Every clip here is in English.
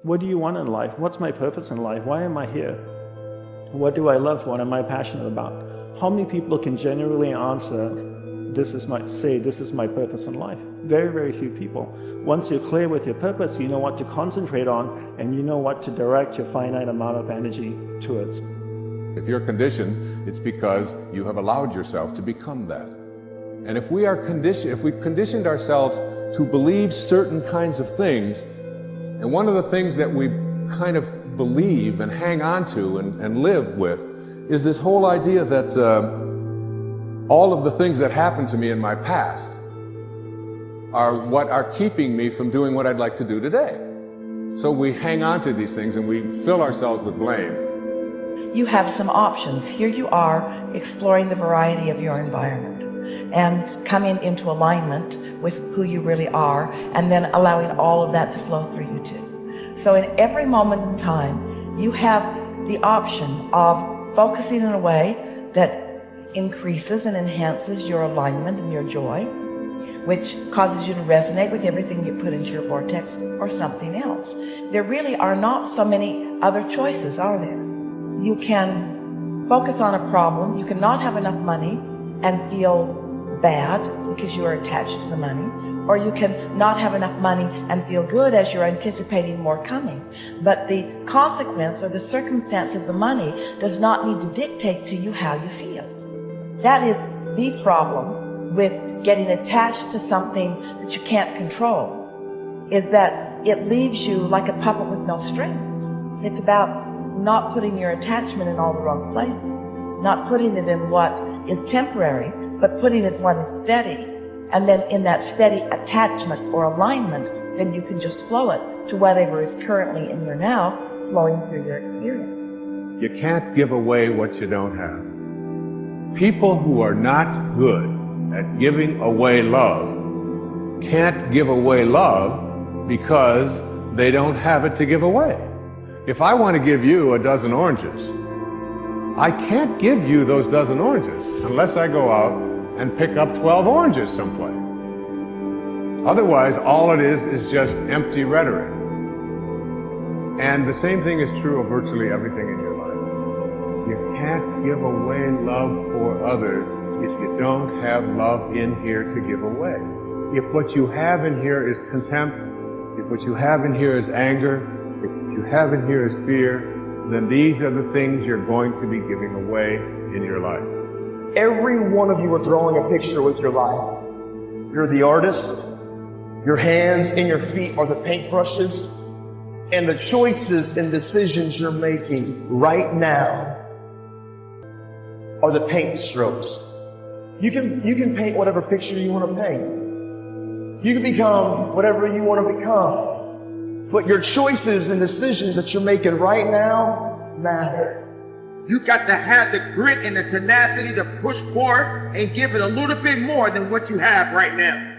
What do you want in life? What's my purpose in life? Why am I here? What do I love? What am I passionate about? How many people can genuinely answer, this is my purpose in life? Very, very few people. Once you're clear with your purpose, you know what to concentrate on, and you know what to direct your finite amount of energy towards. If you're conditioned, it's because you have allowed yourself to become that. And if we've conditioned ourselves to believe certain kinds of things, and one of the things that we kind of believe and hang on to and live with is this whole idea that all of the things that happened to me in my past are what are keeping me from doing what I'd like to do today. So we hang on to these things and we fill ourselves with blame. You have some options. Here you are exploring the variety of your environment and coming into alignment with who you really are, and then allowing all of that to flow through you too. So in every moment in time, you have the option of focusing in a way that increases and enhances your alignment and your joy, which causes you to resonate with everything you put into your vortex, or something else. There really are not so many other choices, are there? You can focus on a problem. You can not have enough money and feel bad because you are attached to the money, or you can not have enough money and feel good as you're anticipating more coming. But the consequence or the circumstance of the money does not need to dictate to you how you feel. That is the problem with getting attached to something that you can't control, is that it leaves you like a puppet with no strings. It's about not putting your attachment in all the wrong places, not putting it in what is temporary, but putting it in what is steady. And then in that steady attachment or alignment, then you can just flow it to whatever is currently in your now, flowing through your experience. You can't give away what you don't have. People who are not good at giving away love can't give away love because they don't have it to give away. If I want to give you a dozen oranges, I can't give you those dozen oranges unless I go out and pick up 12 oranges someplace. Otherwise, all it is just empty rhetoric. And the same thing is true of virtually everything in your life. You can't give away love for others if you don't have love in here to give away. If what you have in here is contempt, if what you have in here is anger, if what you have in here is fear, then these are the things you're going to be giving away in your life. Every one of you are drawing a picture with your life. You're the artist. Your hands and your feet are the paintbrushes. And the choices and decisions you're making right now are the paint strokes. You can paint whatever picture you want to paint. You can become whatever you want to become. But your choices and decisions that you're making right now matter. You got to have the grit and the tenacity to push forward and give it a little bit more than what you have right now.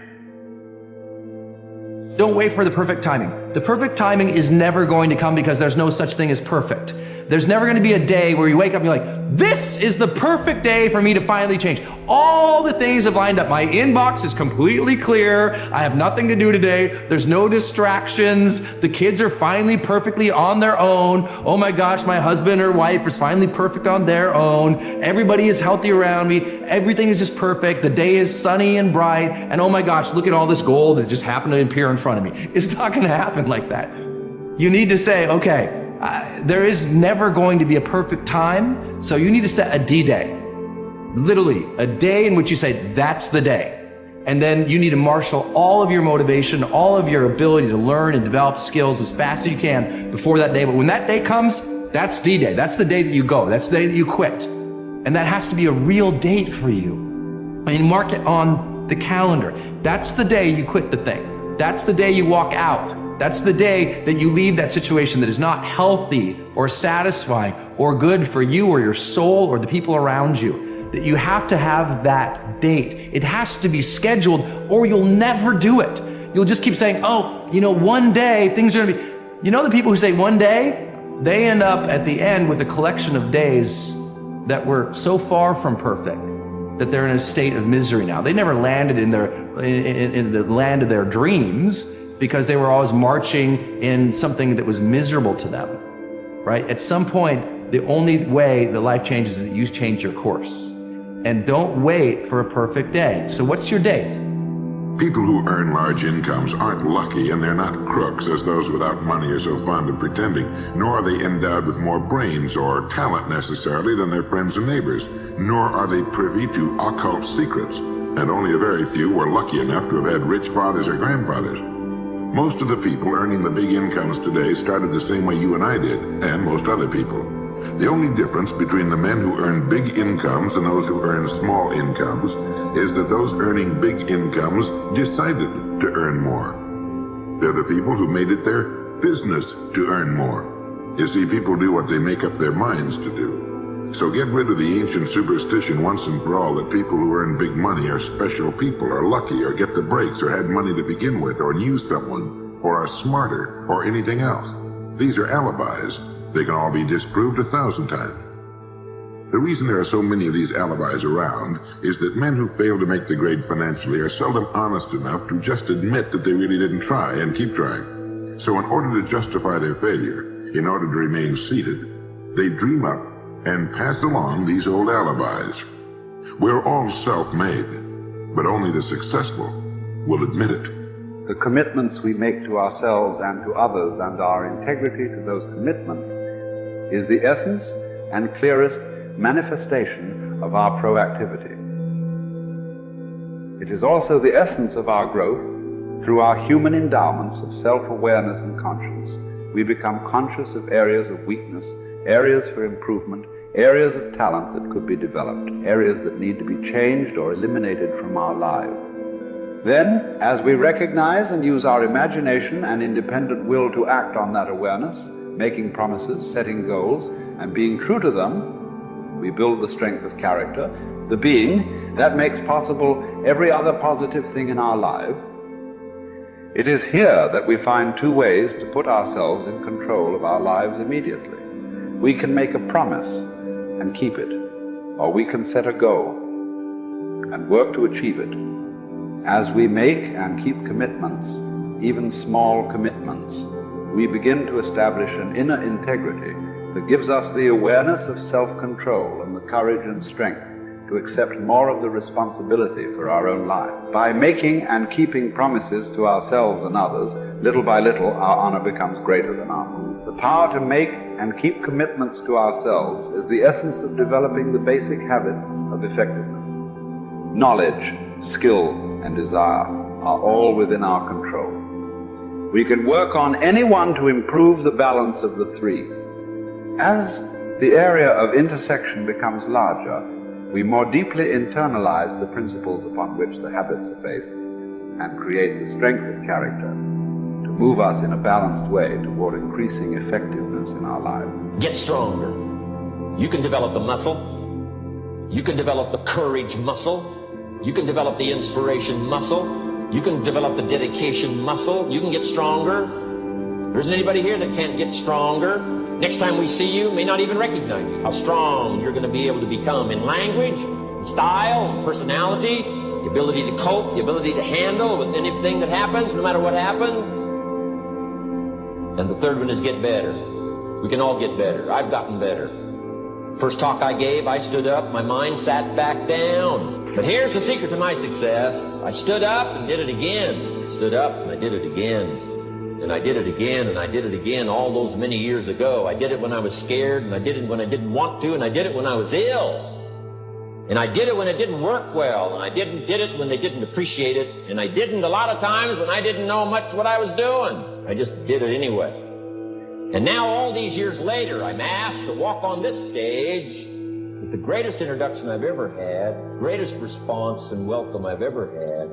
Don't wait for the perfect timing. The perfect timing is never going to come because there's no such thing as perfect. There's never going to be a day where you wake up and you're like, this is the perfect day for me to finally change. All the things have lined up. My inbox is completely clear. I have nothing to do today. There's no distractions. The kids are finally perfectly on their own. Oh my gosh, my husband or wife is finally perfect on their own. Everybody is healthy around me. Everything is just perfect. The day is sunny and bright. And oh my gosh, look at all this gold that just happened to appear in front of me. It's not going to happen like that. You need to say, okay, there is never going to be a perfect time, so you need to set a D-Day. Literally, a day in which you say, that's the day. And then you need to marshal all of your motivation, all of your ability to learn and develop skills as fast as you can before that day. But when that day comes, that's D-Day. That's the day that you go. That's the day that you quit. And that has to be a real date for you. I mean, mark it on the calendar. That's the day you quit the thing. That's the day you walk out. That's the day that you leave that situation that is not healthy or satisfying or good for you or your soul or the people around you. That you have to have that date. It has to be scheduled or you'll never do it. You'll just keep saying, oh, you know, one day things are gonna be, you know, the people who say one day, they end up at the end with a collection of days that were so far from perfect that they're in a state of misery now. They never landed in the land of their dreams. because they were always marching in something that was miserable to them, right? At some point, the only way that life changes is that you change your course. And don't wait for a perfect day. So what's your date? People who earn large incomes aren't lucky, and they're not crooks as those without money are so fond of pretending, nor are they endowed with more brains or talent necessarily than their friends and neighbors, nor are they privy to occult secrets, and only a very few were lucky enough to have had rich fathers or grandfathers. Most of the people earning the big incomes today started the same way you and I did, and most other people. The only difference between the men who earn big incomes and those who earn small incomes is that those earning big incomes decided to earn more. They're the people who made it their business to earn more. You see, people do what they make up their minds to do. So get rid of the ancient superstition once and for all that people who earn big money are special people, or lucky, or get the breaks, or had money to begin with, or knew someone, or are smarter, or anything else. These are alibis. They can all be disproved 1,000 times. The reason there are so many of these alibis around is that men who fail to make the grade financially are seldom honest enough to just admit that they really didn't try and keep trying. So in order to justify their failure, in order to remain seated, they dream up and pass along these old alibis. We're all self-made, but only the successful will admit it. The commitments we make to ourselves and to others, and our integrity to those commitments, is the essence and clearest manifestation of our proactivity. It is also the essence of our growth. Through our human endowments of self-awareness and conscience, we become conscious of areas of weakness, areas for improvement, areas of talent that could be developed, areas that need to be changed or eliminated from our lives. Then, as we recognize and use our imagination and independent will to act on that awareness, making promises, setting goals, and being true to them, we build the strength of character, the being that makes possible every other positive thing in our lives. It is here that we find two ways to put ourselves in control of our lives immediately. We can make a promise and keep it, or we can set a goal and work to achieve it. As we make and keep commitments, even small commitments, we begin to establish an inner integrity that gives us the awareness of self-control and the courage and strength to accept more of the responsibility for our own life. By making and keeping promises to ourselves and others, little by little our honor becomes greater than our mood. The power to make and keep commitments to ourselves is the essence of developing the basic habits of effectiveness. Knowledge, skill, and desire are all within our control. We can work on any one to improve the balance of the three. As the area of intersection becomes larger, we more deeply internalize the principles upon which the habits are based and create the strength of character to move us in a balanced way toward increasing effectiveness in our lives. Get stronger. You can develop the muscle. You can develop the courage muscle. You can develop the inspiration muscle. You can develop the dedication muscle. You can get stronger. There isn't anybody here that can't get stronger. Next time we see you, may not even recognize you. How strong you're going to be able to become in language, style, personality, the ability to cope, the ability to handle with anything that happens, no matter what happens. And the third one is get better. We can all get better. I've gotten better. First talk I gave, I stood up, my mind sat back down. But here's the secret to my success. I stood up and did it again. I stood up and I did it again. And I did it again, and I did it again all those many years ago. I did it when I was scared, and I did it when I didn't want to, and I did it when I was ill. And I did it when it didn't work well, and I did it when they didn't appreciate it, and I didn't a lot of times when I didn't know much what I was doing. I just did it anyway. And now all these years later, I'm asked to walk on this stage with the greatest introduction I've ever had, greatest response and welcome I've ever had,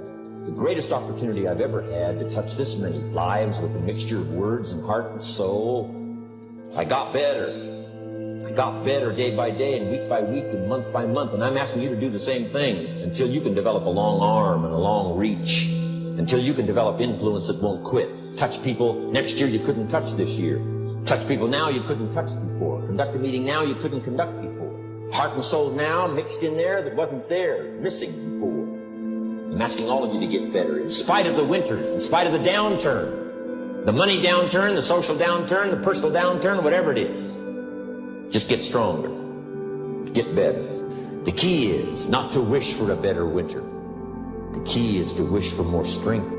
the greatest opportunity I've ever had to touch this many lives with a mixture of words and heart and soul. I got better. I got better day by day and week by week and month by month. And I'm asking you to do the same thing until you can develop a long arm and a long reach, until you can develop influence that won't quit. Touch people next year you couldn't touch this year. Touch people now you couldn't touch before. Conduct a meeting now you couldn't conduct before. Heart and soul now mixed in there that wasn't there, missing before. I'm asking all of you to get better, in spite of the winters, in spite of the downturn, the money downturn, the social downturn, the personal downturn, whatever it is. Just get stronger, get better. The key is not to wish for a better winter. The key is to wish for more strength